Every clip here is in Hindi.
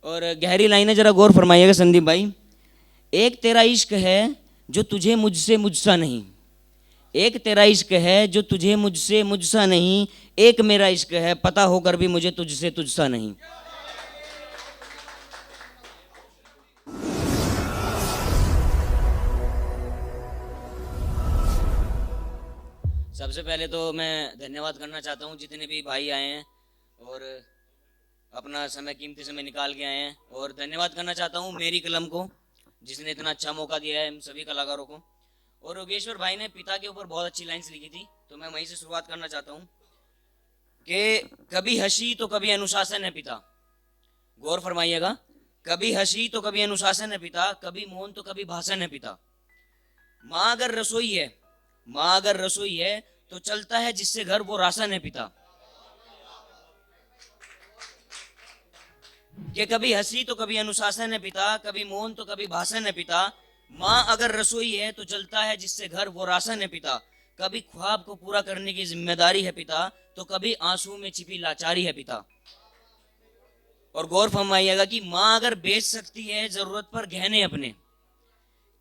और गहरी लाइन है, जरा गौर फरमाइएगा संदीप भाई। एक तेरा इश्क है जो तुझे मुझसे मुझसा नहीं, एक तेरा इश्क है जो तुझे मुझसे मुझसा नहीं, एक मेरा इश्क है पता होकर भी मुझे तुझसे तुझसा नहीं। सबसे पहले तो मैं धन्यवाद करना चाहता हूँ जितने भी भाई आए हैं और अपना समय कीमती समय निकाल के आए हैं, और धन्यवाद करना चाहता हूँ मेरी कलम को जिसने इतना अच्छा मौका दिया है हम सभी कलाकारों को। और योगेश्वर भाई ने पिता के ऊपर बहुत अच्छी लाइंस लिखी थी, तो मैं वहीं से शुरुआत करना चाहता हूँ कि कभी हंसी तो कभी अनुशासन है पिता। गौर फरमाइएगा, कभी हंसी तो कभी अनुशासन है पिता, कभी मौन तो कभी भाषण है पिता। माँ अगर रसोई है, माँ अगर रसोई है तो चलता है जिससे घर वो राशन है पिता। कि कभी हंसी तो कभी अनुशासन है पिता, कभी मौन तो कभी भाषण है पिता। माँ अगर रसोई है तो चलता है जिससे घर वो राशन है पिता। कभी ख्वाब को पूरा करने की जिम्मेदारी है पिता, तो कभी आंसू में छिपी लाचारी है पिता। और गौर फरमाइएगा कि माँ अगर बेच सकती है जरूरत पर गहने अपने,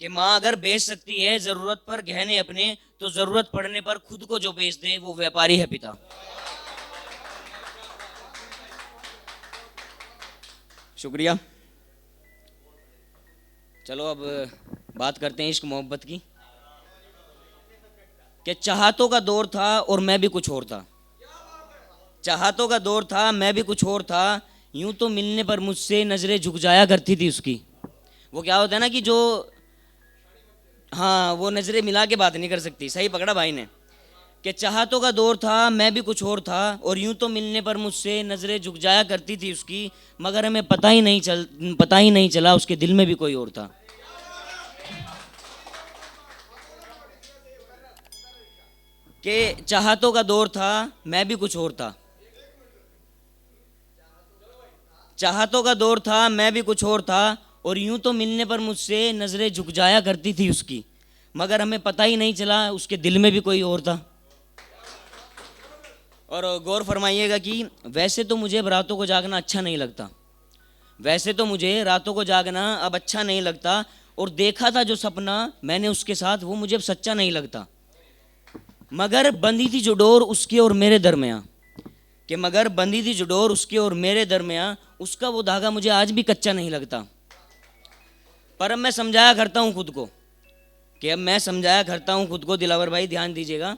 कि माँ अगर बेच सकती है जरूरत पर गहने अपने, तो जरूरत पड़ने पर खुद को जो बेच दे वो व्यापारी है पिता। शुक्रिया। चलो अब बात करते हैं इश्क मोहब्बत की। कि चाहतों का दौर था और मैं भी कुछ और था, चाहतों का दौर था मैं भी कुछ और था, यूं तो मिलने पर मुझसे नजरें झुक जाया करती थी उसकी। वो क्या होता है ना कि जो, हाँ, वो नजरें मिला के बात नहीं कर सकती। सही पकड़ा भाई ने। कि चाहतों का दौर था मैं भी कुछ और था, और यूं तो मिलने पर मुझसे नजरें झुक जाया करती थी उसकी, मगर हमें पता ही नहीं चला उसके दिल में भी कोई और था। कि चाहतों का दौर था मैं भी कुछ और था, चाहतों का दौर था मैं भी कुछ और था, और यूं तो मिलने पर मुझसे नजरें झुक जाया करती थी उसकी, मगर हमें पता ही नहीं चला उसके दिल में भी कोई और था। और गौर फरमाइएगा कि वैसे तो मुझे अब रातों को जागना अच्छा नहीं लगता, वैसे तो मुझे रातों को जागना अब अच्छा नहीं लगता, और देखा था जो सपना मैंने उसके साथ वो मुझे अब सच्चा नहीं लगता। मगर बंधी थी जो डोर उसके और मेरे दरमियाँ, कि मगर बंधी थी जो डोर उसके और मेरे दरमियाँ, उसका वो धागा मुझे आज भी कच्चा नहीं लगता। पर अब मैं समझाया करता हूँ खुद को, कि अब मैं समझाया करता हूँ खुद को, दिलावर भाई ध्यान दीजिएगा,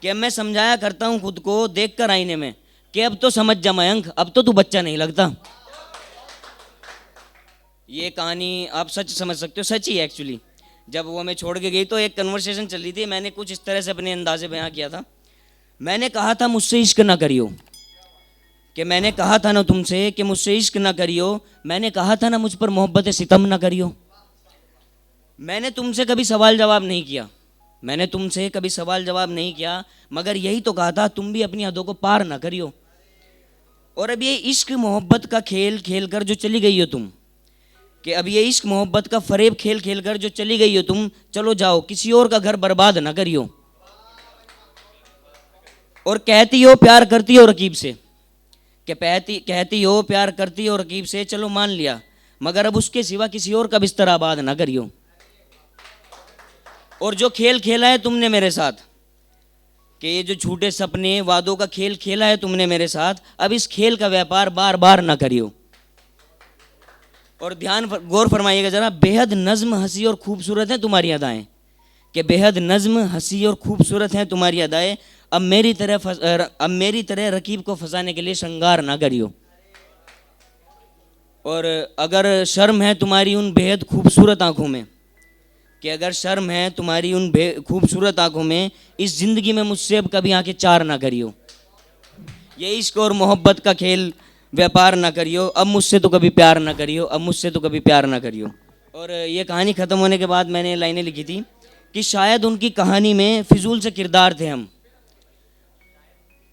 कि अब मैं समझाया करता हूँ खुद को देख कर आईने में, कि अब तो समझ जा मयंक, अब तो तू बच्चा नहीं लगता। ये कहानी आप सच समझ सकते हो, सच ही है एक्चुअली। जब वो हमें छोड़ के गई तो एक कन्वर्सेशन चल रही थी, मैंने कुछ इस तरह से अपने अंदाजे बयां किया था। मैंने कहा था मुझसे इश्क ना करियो, कि मैंने कहा था ना तुमसे कि मुझसे इश्क ना करियो, मैंने कहा था ना मुझ पर मोहब्बत सितम ना करियो। मैंने तुमसे कभी सवाल जवाब नहीं किया, मैंने तुमसे कभी सवाल जवाब नहीं किया, मगर यही तो कहा था तुम भी अपनी हदों को पार ना करियो। और अब ये इश्क मोहब्बत का खेल खेल कर जो चली गई हो तुम, कि अब ये इश्क मोहब्बत का फरेब खेल खेल कर जो चली गई हो तुम, चलो जाओ किसी और का घर बर्बाद ना करियो। और कहती हो प्यार करती हो रकीब से, कि कहती हो प्यार करती हो रकीब से, चलो मान लिया, मगर अब उसके सिवा किसी और का बिस्तर आबाद ना करियो। और जो खेल खेला है तुमने मेरे साथ, कि ये जो झूठे सपने वादों का खेल खेला है तुमने मेरे साथ, अब इस खेल का व्यापार बार बार ना करियो। और गौर फरमाइएगा जरा, बेहद नज्म हंसी और खूबसूरत हैं तुम्हारी अदाएं, कि बेहद नज्म हंसी और खूबसूरत हैं तुम्हारी अदाएं, अब मेरी तरह रकीब को फंसाने के लिए श्रृंगार ना करियो। और अगर शर्म है तुम्हारी उन बेहद खूबसूरत आंखों में, कि अगर शर्म है तुम्हारी उन खूबसूरत आंखों में, इस जिंदगी में मुझसे अब कभी आंखें चार ना करियो। ये इश्क और मोहब्बत का खेल व्यापार ना करियो, अब मुझसे तो कभी प्यार ना करियो, अब मुझसे तो कभी प्यार ना करियो। और ये कहानी ख़त्म होने के बाद मैंने लाइनें लिखी थी कि शायद उनकी कहानी में फिजूल से किरदार थे हम,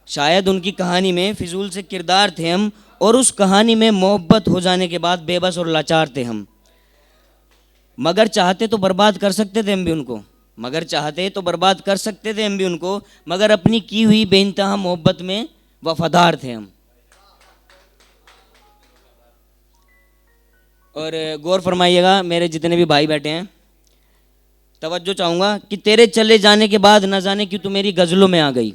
शायद उनकी कहानी में फिजूल से किरदार थे हम, और उस कहानी में मोहब्बत हो जाने के बाद बेबस और लाचार थे हम। मगर चाहते तो बर्बाद कर सकते थे हम भी उनको, मगर चाहते तो बर्बाद कर सकते थे हम भी उनको, मगर अपनी की हुई बेइंतहा मोहब्बत में वफादार थे हम। और गौर फरमाइएगा मेरे जितने भी भाई बैठे हैं, तवज्जो चाहूँगा कि तेरे चले जाने के बाद न जाने क्यों तू मेरी गज़लों में आ गई।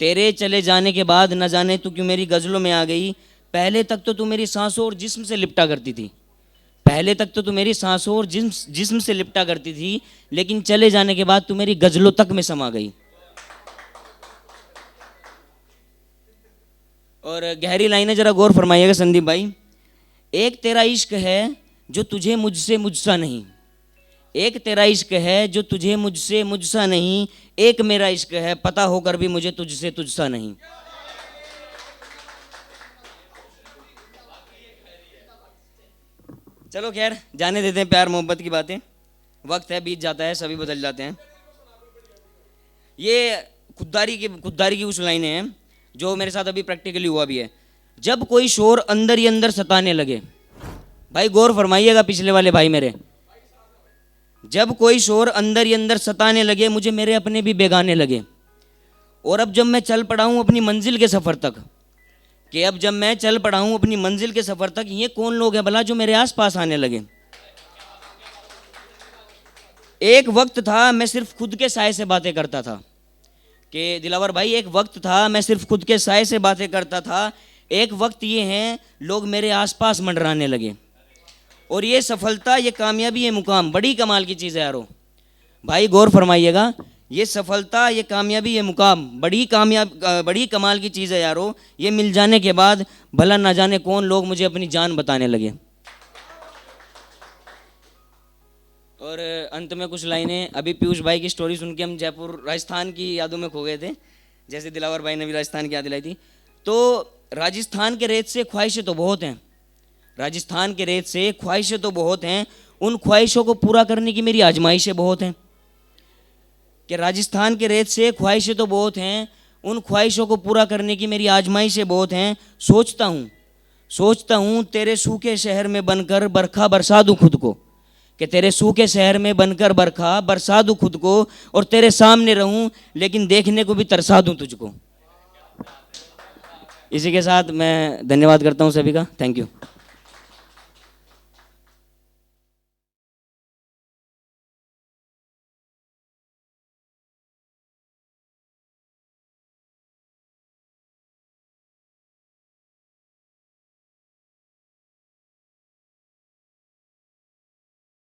तेरे चले जाने के बाद न जाने तू क्यों मेरी गज़लों में आ गई। पहले तक तो तू मेरी सांसों और जिस्म से लिपटा करती थी। पहले तक तो तू मेरी सांसों और जिस्म से लिपटा करती थी, लेकिन चले जाने के बाद तू मेरी गज़लों तक में समा गई। और गहरी लाइनें जरा गौर फरमाइएगा संदीप भाई। एक तेरा इश्क है जो तुझे मुझसे मुझसा नहीं, एक तेरा इश्क है जो तुझे मुझसे मुझसा नहीं, एक मेरा इश्क है पता होकर भी मुझे तुझसे तुझसा नहीं। चलो खैर जाने देते हैं प्यार मोहब्बत की बातें, वक्त है बीत जाता है, सभी बदल जाते हैं। ये खुददारी की कुछ लाइनें हैं जो मेरे साथ अभी प्रैक्टिकली हुआ भी है। जब कोई शोर अंदर ही अंदर सताने लगे, भाई गौर फरमाइएगा पिछले वाले भाई मेरे, जब कोई शोर अंदर ही अंदर सताने लगे, मुझे मेरे अपने भी बेगाने लगे। और अब जब मैं चल पड़ा हूँ अपनी मंजिल के सफ़र तक, कि अब जब मैं चल पड़ा हूँ अपनी मंजिल के सफ़र तक, ये कौन लोग हैं भला जो मेरे आसपास आने लगे। एक वक्त था मैं सिर्फ खुद के साए से बातें करता था, कि दिलावर भाई एक वक्त था मैं सिर्फ खुद के साए से बातें करता था, एक वक्त ये हैं लोग मेरे आसपास मंडराने लगे। और ये सफलता, ये कामयाबी, ये मुकाम बड़ी कमाल की चीज़ है यारो। भाई गौर फरमाइएगा, ये सफलता, ये कामयाबी, ये मुकाम बड़ी कमाल की चीज़ है यारो। ये मिल जाने के बाद भला ना जाने कौन लोग मुझे अपनी जान बताने लगे। और अंत में कुछ लाइनें, अभी पीयूष भाई की स्टोरी सुन के हम जयपुर राजस्थान की यादों में खो गए थे, जैसे दिलावर भाई ने भी राजस्थान की याद दिलाई थी। तो राजस्थान के रेत से ख्वाहिशें तो बहुत हैं, राजस्थान के रेत से ख्वाहिशें तो बहुत हैं, उन ख्वाहिशों को पूरा करने की मेरी आजमाइशें बहुत हैं। कि राजस्थान के रेत से ख्वाहिशें तो बहुत हैं, उन ख्वाहिशों को पूरा करने की मेरी आजमाइशें बहुत हैं। सोचता हूँ तेरे सूखे शहर में बनकर बरखा बरसा दूँ खुद को, कि तेरे सूखे शहर में बनकर बरखा बरसा दूँ खुद को, और तेरे सामने रहूँ लेकिन देखने को भी तरसा दूँ तुझको। इसी के साथ मैं धन्यवाद करता हूँ सभी का। Thank you.